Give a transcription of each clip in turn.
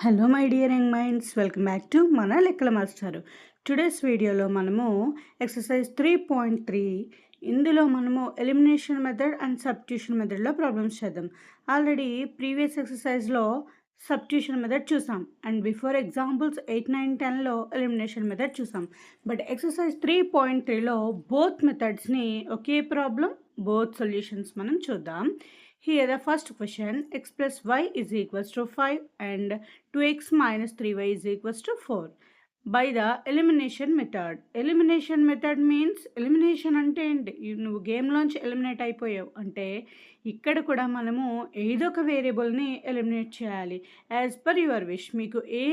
Hello my dear young minds, welcome back to మన లెక్కల మాస్టారు. టుడేస్ వీడియోలో మనము ఎక్సర్సైజ్ 3.3 ఇందులో మనము ఎలిమినేషన్ మెథడ్ అండ్ సబ్స్టిట్యూషన్ మెథడ్లో ప్రాబ్లమ్స్ చేద్దాం. ఆల్రెడీ ప్రీవియస్ ఎక్సర్సైజ్లో సబ్స్టిట్యూషన్ మెథడ్ చూసాం అండ్ బిఫోర్ ఎగ్జాంపుల్స్ 8, 9, 10లో ఎలిమినేషన్ మెథడ్ చూసాం. బట్ ఎక్సర్సైజ్ 3.3లో బోత్ మెథడ్స్ని ఒకే ప్రాబ్లం బోత్ సొల్యూషన్స్ మనం చూద్దాం. Here the first question, x plus y is equals to 5 and 2x minus 3y is equals to 4 by the elimination method. Elimination method means elimination అంటే ఏంటి? నువ్వు గేమ్లోంచి eliminate అయిపోయావు అంటే ఇక్కడ కూడా మనము ఏదో ఒక వేరియబుల్ని ఎలిమినేట్ చేయాలి యాజ్ పర్ యువర్ విష్. మీకు ఏ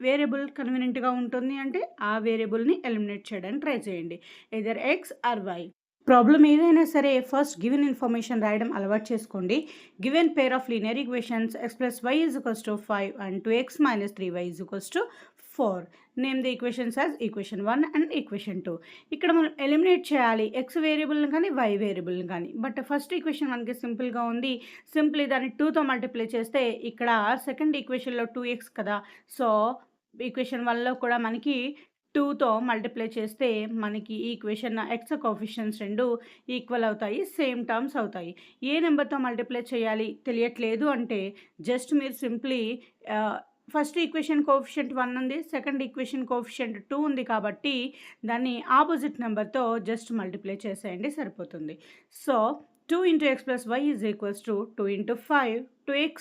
వేరియబుల్ కన్వీనియంట్గా ఉంటుంది అంటే ఆ వేరియబుల్ని ఎలిమినేట్ చేయడానికి ట్రై చేయండి, either x or y. Problem ఏదైనా సరే ఫస్ట్ గివెన్ ఇన్ఫర్మేషన్ రాయడం అలవాటు చేసుకోండి. Given pair of linear equations x plus y is equals to 5 and 2x minus 3y is equals to 4. Name the equations as equation 1 and equation 2. ఇక్కడ మనం eliminate చేయాలి X వేరియబుల్ని కానీ వై వేరియబుల్ని కానీ. బట్ ఫస్ట్ ఈక్వేషన్ మనకి సింపుల్గా ఉంది. సింప్లీ దాన్ని 2తో మల్టిప్లై చేస్తే ఇక్కడ సెకండ్ ఈక్వేషన్లో 2x కదా, సో ఈక్వేషన్ 1లో కూడా మనకి 2తో మల్టిప్లై చేస్తే మనకి ఈ ఈక్వేషన్ ఎక్స్ కోఎఫిషియెంట్స్ రెండు ఈక్వల్ అవుతాయి, సేమ్ టర్మ్స్ అవుతాయి. ఏ నెంబర్తో మల్టిప్లై చేయాలి తెలియట్లేదు అంటే జస్ట్ మీరు సింప్లీ ఫస్ట్ ఈక్వేషన్ కోఎఫిషియెంట్ 1 ఉంది, సెకండ్ ఈక్వేషన్ కోఎఫిషియెంట్ 2 ఉంది కాబట్టి దాన్ని ఆపోజిట్ నెంబర్తో జస్ట్ మల్టిప్లై చేసేయండి, సరిపోతుంది. So 2 into x plus y is equals to 2 into 5, 2x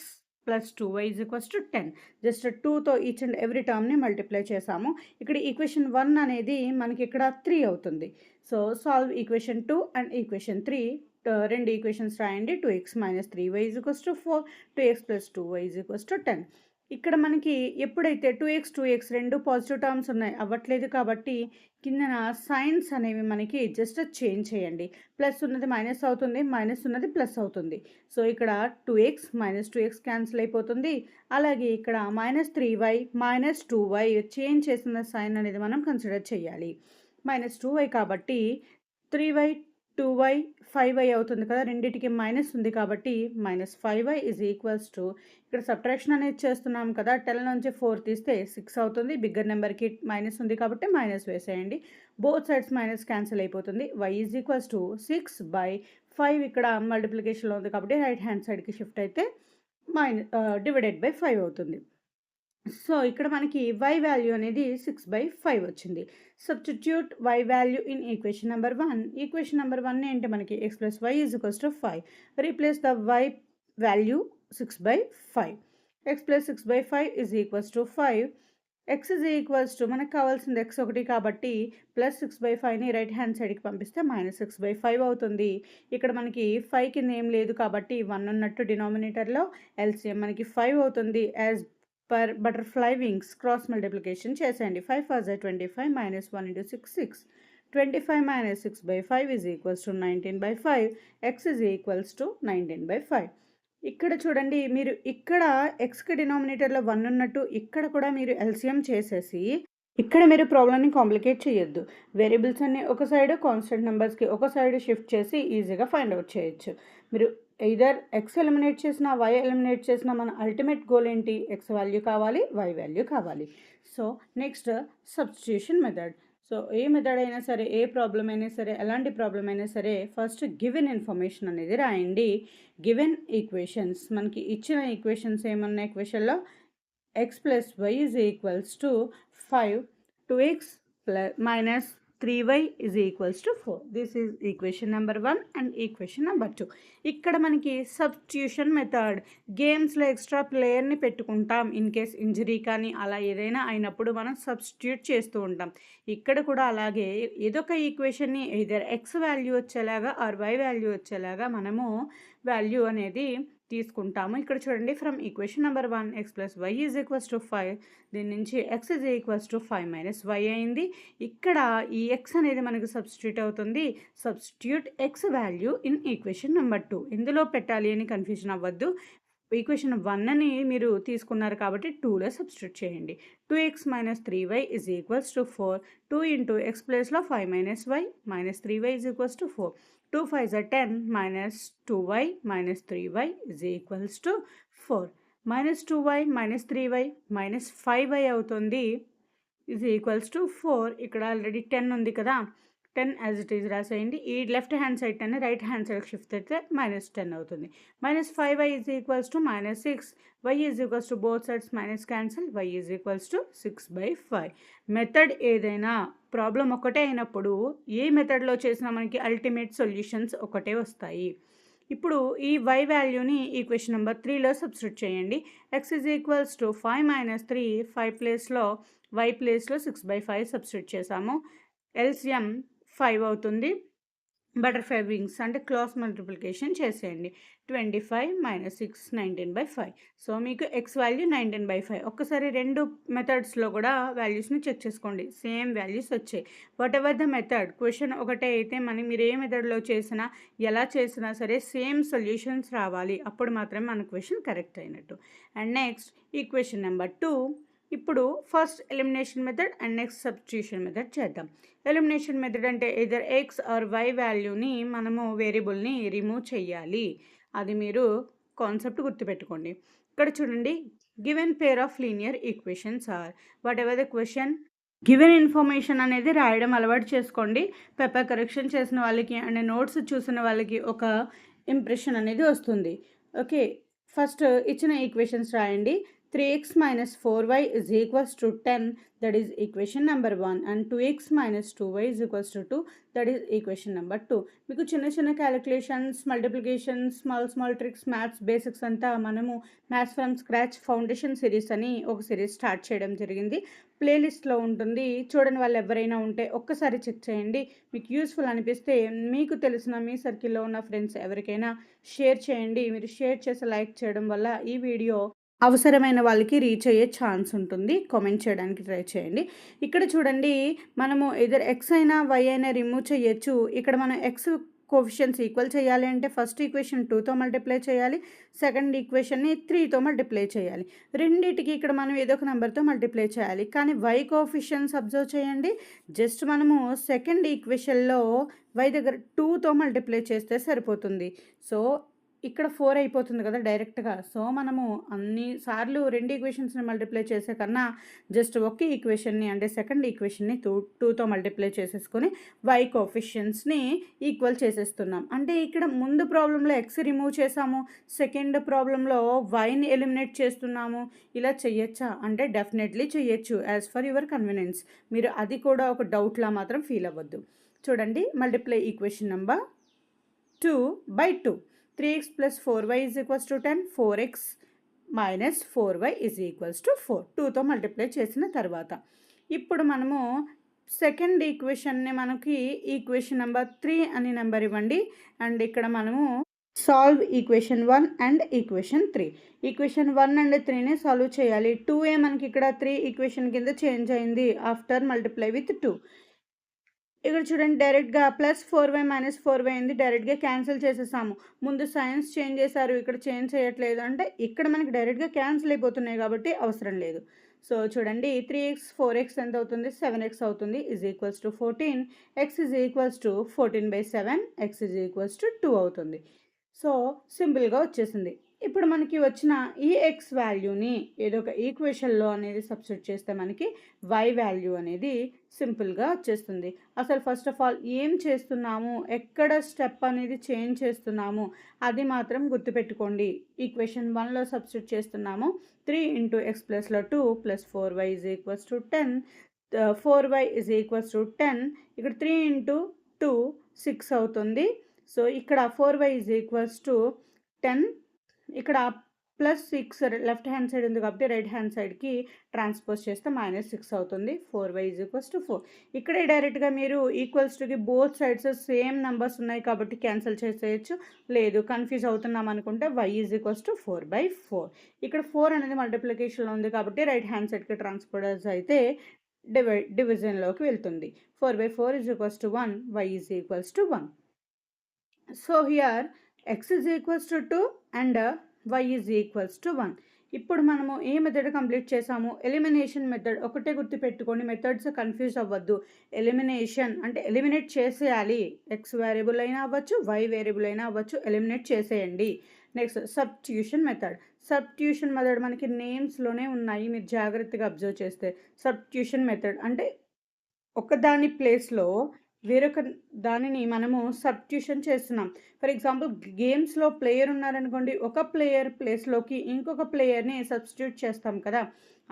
plus 2y is equals to 10. Just 2తో ఈచ్ అండ్ ఎవ్రీ టర్మ్ని మల్టిప్లై చేసాము. ఇక్కడ ఈక్వేషన్ 1 అనేది మనకి ఇక్కడ 3 అవుతుంది. So solve equation 2 and equation 3. రెండు ఈక్వేషన్స్ రాయండి. 2x minus 3y is equals to 4, 2x plus 2y is equals to 10. ఇక్కడ మనకి ఎప్పుడైతే 2x రెండు పాజిటివ్ టర్మ్స్ ఉన్నాయి అవ్వట్లేదు కాబట్టి కిందన సైన్స్ అనేవి మనకి జస్ట్ చేంజ్ చేయండి. ప్లస్ ఉన్నది మైనస్ అవుతుంది, మైనస్ ఉన్నది ప్లస్ అవుతుంది. సో ఇక్కడ 2x క్యాన్సిల్ అయిపోతుంది. అలాగే ఇక్కడ -3y -2y చేంజ్ చేసిన సైన్ అనేది మనం కన్సిడర్ చేయాలి. -2y కాబట్టి 3y 2y 5y అవుతుంది కదా, రెండింటికి మైనస్ ఉంది కాబట్టి -5y is equals to ఇక్కడ సబ్ట్రాక్షన్ అనేది చేస్తున్నాం కదా, 10 నుంచి 4 తీస్తే 6 అవుతుంది. బిగ్గర్ నెంబర్కి మైనస్ ఉంది కాబట్టి మైనస్ వేసేయండి. బోత్ సైడ్స్ మైనస్ క్యాన్సిల్ అయిపోతుంది. y is equals to 6/5 ఇక్కడ మల్టిప్లికేషన్లో ఉంది కాబట్టి రైట్ హ్యాండ్ సైడ్కి షిఫ్ట్ అయితే డివైడెడ్ బై 5 అవుతుంది. సో ఇక్కడ మనకి y వాల్యూ అనేది 6/5 వచ్చింది. Substitute y value in equation number 1. Equation number 1 ఏంటి మనకి x plus y is equals to 5. Replace the y value 6/5. x plus 6/5 is equals to 5. x is equals to మనకు కావాల్సింది x ఒకటి కాబట్టి ప్లస్ 6/5ని రైట్ హ్యాండ్ సైడ్కి పంపిస్తే -6/5 అవుతుంది. ఇక్కడ మనకి 5 కింద ఏం లేదు కాబట్టి 1 ఉన్నట్టు డినామినేటర్లో ఎల్సిఎం మనకి 5 అవుతుంది. As per butterfly wings cross multiplication చేసేయండి. 5 4 25 -1 into 6 6. 25 minus 6/5 is equals to 19/5. x is equals to 19/5. ఇక్కడ చూడండి, మీరు ఇక్కడ ఎక్స్కి డినామినేటర్లో 1 ఉన్నట్టు ఇక్కడ కూడా మీరు ఎల్సిఎం చేసేసి ఇక్కడ మీరు ప్రాబ్లమ్ని కాంప్లికేట్ చేయొద్దు. వేరియబుల్స్ అన్ని ఒక సైడ్, కాన్స్టెంట్ నెంబర్స్కి ఒక సైడ్ షిఫ్ట్ చేసి ఈజీగా ఫైండ్ అవుట్ చేయొచ్చు. మీరు ఎయిదర్ ఎక్స్ ఎలిమినేట్ చేసినా వై ఎలిమినేట్ చేసినా మన అల్టిమేట్ గోల్ ఏంటి? ఎక్స్ వాల్యూ కావాలి, వై వాల్యూ కావాలి. So next substitution method. So ఏ మెథడ్ అయినా సరే, ఏ ప్రాబ్లం అయినా సరే, ఎలాంటి ప్రాబ్లం అయినా సరే ఫస్ట్ గివెన్ ఇన్ఫర్మేషన్ అనేది రాయండి. గివెన్ ఈక్వేషన్స్ మనకి ఇచ్చిన ఈక్వేషన్స్ ఏమన్నా ఈక్వేషన్లో x plus y is equals to 5, 2x minus 3y is equals to 4. This is equation number 1 and equation number 2. ఇక్కడ మనకి సబ్స్టిట్యూషన్ మెథడ్. గేమ్స్లో ఎక్స్ట్రా ప్లేయర్ని పెట్టుకుంటాం ఇన్ కేస్ ఇంజరీ కానీ అలా ఏదైనా అయినప్పుడు మనం సబ్స్టిట్యూట్ చేస్తూ ఉంటాం. ఇక్కడ కూడా అలాగే ఏదో ఒక ఈక్వేషన్ని ఎయిదర్ ఎక్స్ వాల్యూ వచ్చేలాగా ఆర్ వై వాల్యూ వచ్చేలాగా మనము వాల్యూ అనేది తీసుకుంటాము. ఇక్కడ చూడండి, from equation number 1 x plus y is equals to 5, దీని నుంచి x is equals to 5 minus y అయింది. ఇక్కడ ఈ x అనేది మనకు సబ్స్టిట్యూట్ అవుతుంది. Substitute x value in equation number 2. ఇందులో పెట్టాలి అని కన్ఫ్యూజన్ అవ్వద్దు. ఈక్వేషన్ 1ని మీరు తీసుకున్నారు కాబట్టి 2లో సబ్స్టిట్యూట్ చేయండి. 2x minus 3y is equals to 4. 2 into x ప్లేస్లో 5 minus y minus 3y is equals to 4. 2 5s are 10 minus 2y minus 3y is equals to 4. -2y -3y -5y అవుతుంది ఈజ్ ఈక్వల్స్ టు 4. ఇక్కడ already 10 ఉంది కదా, 10 as it is రాసేయండి. ఈ left hand side 10 right hand సైడ్కి shift అయితే -10 అవుతుంది. -5y is equals to -6. y is equals to both sides minus cancel, y is equals to 6/5. Method ఏదైనా ప్రాబ్లం ఒకటే అయినప్పుడు ఏ మెథడ్లో చేసినా మనకి అల్టిమేట్ సొల్యూషన్స్ ఒకటే వస్తాయి. ఇప్పుడు ఈ y వాల్యూని ఈక్వేషన్ నెంబర్ 3లో సబ్స్టిట్యూట్ చేయండి. x ఈజ్ ఈక్వల్స్ టు 5 - 3, 5 ప్లేస్లో y ప్లేస్లో 6/5 సబ్స్టిట్యూట్ చేసాము. ఎల్సిఎం 5 అవుతుంది. బటర్ఫ్లై వింగ్స్ అంటే క్రాస్ మల్టిప్లికేషన్ చేసేయండి. 25 - 6 19/5. సో మీకు x వాల్యూ 19/5. ఒక్కసారి రెండు మెథడ్స్లో కూడా వాల్యూస్ని చెక్ చేసుకోండి, సేమ్ వాల్యూస్ వచ్చాయి. What ever the method, question ఒకటే అయితే మీరు ఏ మెథడ్లో చేసినా ఎలా చేసినా సరే సేమ్ సొల్యూషన్స్ రావాలి, అప్పుడు మాత్రమే మన క్వశ్చన్ కరెక్ట్ అయినట్టు. And next equation number 2. ఇప్పుడు first elimination method and next substitution method చేద్దాం. ఎలిమినేషన్ మెథడ్ అంటే ఇదర్ ఎక్స్ ఆర్ వై వాల్యూని మనము వేరియబుల్ని రిమూవ్ చేయాలి. అది మీరు కాన్సెప్ట్ గుర్తుపెట్టుకోండి. ఇక్కడ చూడండి, given pair of linear equations are, whatever the question, given information అనేది రాయడం అలవాటు చేసుకోండి. పేపర్ కరెక్షన్ చేసిన వాళ్ళకి అండ్ నోట్స్ చూసిన వాళ్ళకి ఒక ఇంప్రెషన్ అనేది వస్తుంది. ఓకే, ఫస్ట్ ఇచ్చిన ఈక్వేషన్స్ రాయండి. 3x - 4y is equals to 10, that is equation number 1, and 2x - 2y is equals to 2, that is equation number 2. మీకు చిన్న చిన్న calculations, multiplications, small tricks, maths basics అంతా మనము maths from scratch foundation series అని ఒక series start చేయడం జరిగింది. ప్లేలిస్ట్లో ఉంటుంది, చూడని వాళ్ళు ఎవరైనా ఉంటే ఒక్కసారి చెక్ చేయండి. మీకు యూస్ఫుల్ అనిపిస్తే మీకు తెలిసిన మీ సర్కిల్లో ఉన్న ఫ్రెండ్స్ ఎవరికైనా షేర్ చేయండి. మీరు షేర్ చేసి లైక్ చేయడం వల్ల ఈ వీడియో అవసరమైన వాళ్ళకి రీచ్ అయ్యే ఛాన్స్ ఉంటుంది. కామెంట్ చేయడానికి ట్రై చేయండి. ఇక్కడ చూడండి, మనము ఎదర్ ఎక్స్ అయినా వై అయినా రిమూవ్ చేయొచ్చు. ఇక్కడ మనం ఎక్స్ కోఫిషియన్స్ ఈక్వల్ చేయాలి అంటే ఫస్ట్ ఈక్వేషన్ 2తో మల్టిప్లై చేయాలి, సెకండ్ ఈక్వేషన్ని 3తో మల్టిప్లై చేయాలి. రెండింటికి ఇక్కడ మనం ఏదో ఒక నెంబర్తో మల్టిప్లై చేయాలి. కానీ వై కోఫిషియన్స్ అబ్జర్వ్ చేయండి, జస్ట్ మనము సెకండ్ ఈక్వేషన్లో వై దగ్గర 2తో మల్టిప్లై చేస్తే సరిపోతుంది. సో ఇక్కడ 4 అయిపోతుంది కదా డైరెక్ట్గా. సో మనము అన్ని సార్లు రెండు ఈక్వేషన్స్ని మల్టిప్లై చేసే కన్నా జస్ట్ ఒకే ఈక్వేషన్ని అంటే సెకండ్ ఈక్వేషన్ని 2తో మల్టిప్లై చేసేసుకొని వై కోఫిషియన్స్ని ఈక్వల్ చేసేస్తున్నాం. అంటే ఇక్కడ ముందు ప్రాబ్లంలో ఎక్స్ రిమూవ్ చేసాము, సెకండ్ ప్రాబ్లంలో వైని ఎలిమినేట్ చేస్తున్నాము. ఇలా చెయ్యొచ్చా అంటే డెఫినెట్లీ చెయ్యొచ్చు, యాజ్ ఫర్ యువర్ కన్వీనియన్స్. మీరు అది కూడా ఒక డౌట్లా మాత్రం ఫీల్ అవ్వద్దు. చూడండి, multiply equation number 2/2. 3x + 4y is equals to 10, 4x - 4y is equals to 4. 2తో మల్టిప్లై చేసిన తర్వాత ఇప్పుడు మనము సెకండ్ ఈక్వేషన్ని మనకి ఈక్వేషన్ నెంబర్ 3 అని నెంబర్ ఇవ్వండి. అండ్ ఇక్కడ మనము solve equation 1 and equation 3. Equation 1 and 3ని సాల్వ్ చేయాలి. 2a మనకి ఇక్కడ 3 ఈక్వేషన్ కింద చేంజ్ అయింది ఆఫ్టర్ మల్టిప్లై విత్ 2. ఇక్కడ చూడండి, డైరెక్ట్గా +4y - 4y అయింది, డైరెక్ట్గా క్యాన్సిల్ చేసేసాము. ముందు సైన్స్ చేంజ్ చేశారు, ఇక్కడ చేంజ్ చేయట్లేదు అంటే ఇక్కడ మనకి డైరెక్ట్గా క్యాన్సిల్ అయిపోతున్నాయి కాబట్టి అవసరం లేదు. సో చూడండి, 3x 4x ఎంత అవుతుంది, 7x అవుతుంది, is equals to 14. x is equals to 14/7, x is equals to 2 అవుతుంది. సో సింపుల్గా వచ్చేసింది. ఇప్పుడు మనకి వచ్చిన ఈ ఎక్స్ వాల్యూని ఏదో ఒక ఈక్వేషన్లో అనేది సబ్స్టిట్యూట్ చేస్తే మనకి వై వాల్యూ అనేది సింపుల్గా వచ్చేస్తుంది. అసలు ఫస్ట్ ఆఫ్ ఆల్ ఏం చేస్తున్నాము, ఎక్కడ స్టెప్ అనేది చేంజ్ చేస్తున్నాము అది మాత్రం గుర్తుపెట్టుకోండి. ఈక్వేషన్ 1లో సబ్స్టిట్యూట్ చేస్తున్నాము. 3 × x + 2 + 4y = 10, 4y = 10. ఇక్కడ 3 × 2 6 అవుతుంది. సో ఇక్కడ 4y = 10. ఇక్కడ +6 లెఫ్ట్ హ్యాండ్ సైడ్ ఉంది కాబట్టి రైట్ హ్యాండ్ సైడ్కి ట్రాన్స్పోజ్ చేస్తే -6 అవుతుంది. 4y = 4. ఇక్కడే డైరెక్ట్గా మీరు equals Tuki both sides same numbers ఉన్నాయి కాబట్టి క్యాన్సిల్ చేసేయచ్చు. లేదు కన్ఫ్యూజ్ అవుతున్నాం అనుకుంటే y = 4/4. ఇక్కడ 4 అనేది మల్టిప్లికేషన్లో ఉంది కాబట్టి రైట్ హ్యాండ్ సైడ్కి ట్రాన్స్పోజ్ అయితే డివిజన్లోకి వెళ్తుంది. 4/4 = 1, y = 1. So here x = 2 and y = 1. ఇప్పుడు మనము ఏ మెథడ్ కంప్లీట్ చేసాము, ఎలిమినేషన్ మెథడ్. ఒకటే గుర్తుపెట్టుకోండి, మెథడ్స్ కన్ఫ్యూజ్ అవ్వద్దు. ఎలిమినేషన్ అంటే ఎలిమినేట్ చేసేయాలి. ఎక్స్ వేరియబుల్ అయినా అవ్వచ్చు, వై వేరియబుల్ అయినా అవ్వచ్చు, ఎలిమినేట్ చేసేయండి. Next substitution method. Substitution method మనకి నేమ్స్లోనే ఉన్నాయి, మీరు జాగ్రత్తగా అబ్జర్వ్ చేస్తే. సబ్స్టిట్యూషన్ మెథడ్ అంటే ఒకదాని ప్లేస్లో వేరొక దానిని మనము సబ్స్టిట్యూషన్ చేస్తున్నాం. ఫర్ ఎగ్జాంపుల్ గేమ్స్లో ప్లేయర్ ఉన్నారనుకోండి, ఒక ప్లేయర్ ప్లేస్లోకి ఇంకొక ప్లేయర్ని సబ్స్టిట్యూట్ చేస్తాం కదా.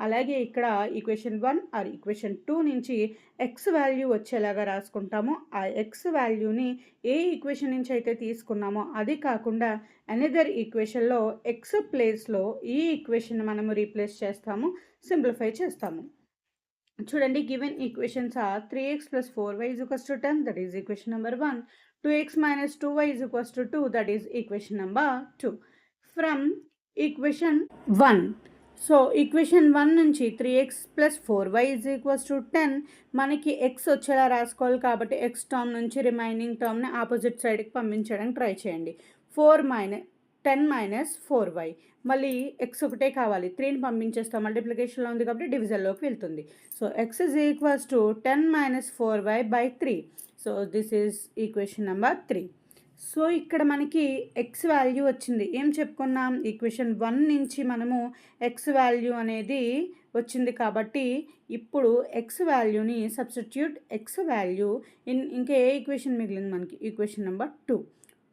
అలాగే ఇక్కడ ఈక్వేషన్ 1 ఆర్ ఈక్వేషన్ 2 నుంచి ఎక్స్ వాల్యూ వచ్చేలాగా రాసుకుంటాము. ఆ ఎక్స్ వాల్యూని ఏ ఈక్వేషన్ నుంచి అయితే తీసుకున్నామో అది కాకుండా అనదర్ ఈక్వేషన్లో ఎక్స్ ప్లేస్లో ఈ ఈక్వేషన్ మనము రీప్లేస్ చేస్తాము, సింప్లిఫై చేస్తాము. చూడండి, given equations are 3x plus 4y is equals to 10, that is equation number 1. 2x minus 2y is equals to 2, that is equation number 2. From equation 1, so equation 1 నుంచి 3x plus 4y is equals to 10 మనకి x వచ్చేలా రాసుకోవాలి కాబట్టి x term నుంచి remaining టర్మ్ని opposite సైడ్కి పంపించడానికి try చేయండి. 10 minus 4y, మళ్ళీ ఎక్స్ ఒకటే కావాలి, 3ని పంపించేస్తాం, మల్టిప్లికేషన్లో ఉంది కాబట్టి డివిజన్లోకి వెళ్తుంది. So X is equals to 10 minus 4y by 3. So this is equation number 3. So ఇక్కడ మనకి ఎక్స్ వాల్యూ వచ్చింది. ఏం చెప్పుకున్నాం, ఈక్వేషన్ 1 నుంచి మనము ఎక్స్ వాల్యూ అనేది వచ్చింది కాబట్టి ఇప్పుడు ఎక్స్ వాల్యూని సబ్స్టిట్యూట్ ఎక్స్ వాల్యూ ఇంకా ఏ ఈక్వేషన్ మిగిలింది మనకి, ఈక్వేషన్ నెంబర్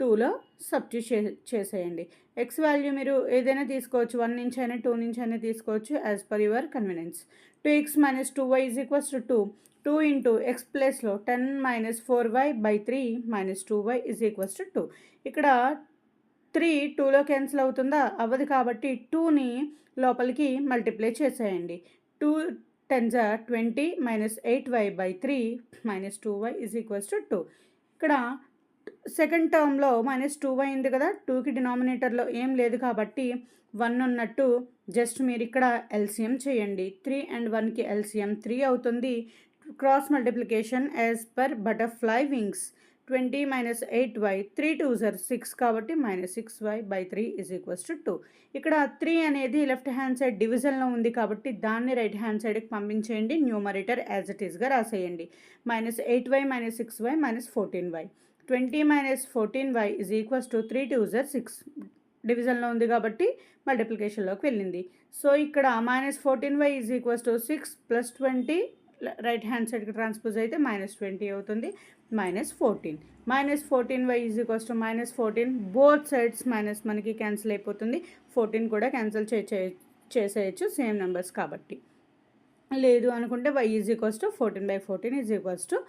2లో సబ్స్టిట్యూట్ చేసేయండి. ఎక్స్ వాల్యూ మీరు ఏదైనా తీసుకోవచ్చు, 1 నుంచి అయినా 2 నుంచి అయినా తీసుకోవచ్చు, as per your convenience. 2x minus 2y is equals to 2. 2 into x ప్లేస్లో 10 minus 4y by 3 minus 2y is equals to 2. ఇక్కడ 3 2లో క్యాన్సిల్ అవుతుందా, అవ్వదు కాబట్టి 2ని లోపలికి మల్టిప్లై చేసేయండి. 2 10s are 20 minus 8y by 3 minus 2y is equals to 2. ఇక్కడ సెకండ్ టర్మ్లో -2y ఉంది కదా, 2కి డినామినేటర్లో ఏం లేదు కాబట్టి 1 ఉన్నట్టు జస్ట్ మీరు ఇక్కడ ఎల్సిఎం చేయండి. 3 and 1కి ఎల్సిఎం 3 అవుతుంది. Cross multiplication as per butterfly wings. 20 minus 8y, 3 2s are 6 కాబట్టి -6y by 3 is equals to 2. ఇక్కడ 3 అనేది లెఫ్ట్ హ్యాండ్ సైడ్ డివిజన్లో ఉంది కాబట్టి దాన్ని రైట్ హ్యాండ్ సైడ్కి పంపించేయండి. న్యూమరేటర్ యాజ్ ఇట్ ఈస్గా రాసేయండి. -8y minus 6y minus 14y. 20 minus 14y is equals to 3 2s are 6. డివిజన్లో ఉంది కాబట్టి మల్టిప్లికేషన్లోకి వెళ్ళింది. సో ఇక్కడ -14y is equals to 6 plus 20 right hand సైడ్కి ట్రాన్స్పోజ్ అయితే -20 అవుతుంది. -14 -14y is equals to -14. Both sides minus మనకి క్యాన్సిల్ అయిపోతుంది. 14 కూడా క్యాన్సిల్ చేసేయచ్చు సేమ్ నెంబర్స్ కాబట్టి. లేదు అనుకుంటే y is equals to 14/14 is equals to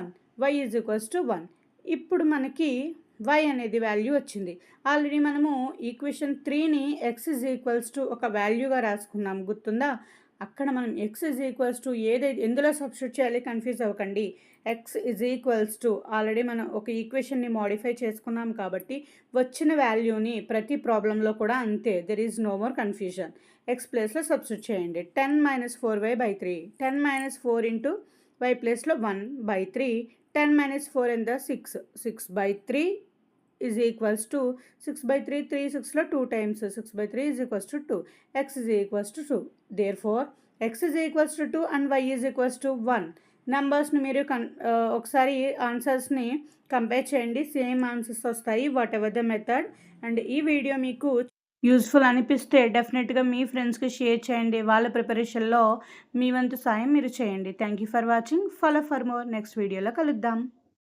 1. y is equals to 1. ఇప్పుడు మనకి y అనేది వాల్యూ వచ్చింది. ఆల్రెడీ మనము ఈక్వేషన్ 3ని x ఈజ్ ఈక్వల్స్ టు ఒక వాల్యూగా రాసుకున్నాం, గుర్తుందా? అక్కడ మనం x ఈజ్ ఈక్వల్స్ టు ఎందులో సబ్స్టిట్యూట్ చేయాలి కన్ఫ్యూజ్ అవ్వకండి. x is equals to already మనం ఒక ఈక్వేషన్ని మోడిఫై చేసుకున్నాం కాబట్టి వచ్చిన వాల్యూని ప్రతి ప్రాబ్లంలో కూడా అంతే, there is no more confusion. x ప్లేస్లో సబ్స్టిట్యూట్ చేయండి. 10 minus 4y by 3. 10 minus 4 into y ప్లేస్లో 1 by 3. 10 minus 4 and the 6. 6 by 3 is equals to 6 by 3, 3 6లో 2 times 6 by 3 is equals to 2. x is equals to 2. Therefore, x is equals to 2 and y is equals to 1. నెంబర్స్ని మీరు ఒకసారి ఆన్సర్స్ని compare చేయండి, same answers వస్తాయి what ever the method. And ఈ video మీకు useful అనిపిస్తే డెఫినెట్గా మీ ఫ్రెండ్స్కి share చేయండి. వాళ్ళ ప్రిపరేషన్లో మీ వంతు సాయం మీరు చేయండి. Thank you for watching. Follow for more. Next వీడియోలో కలుద్దాం.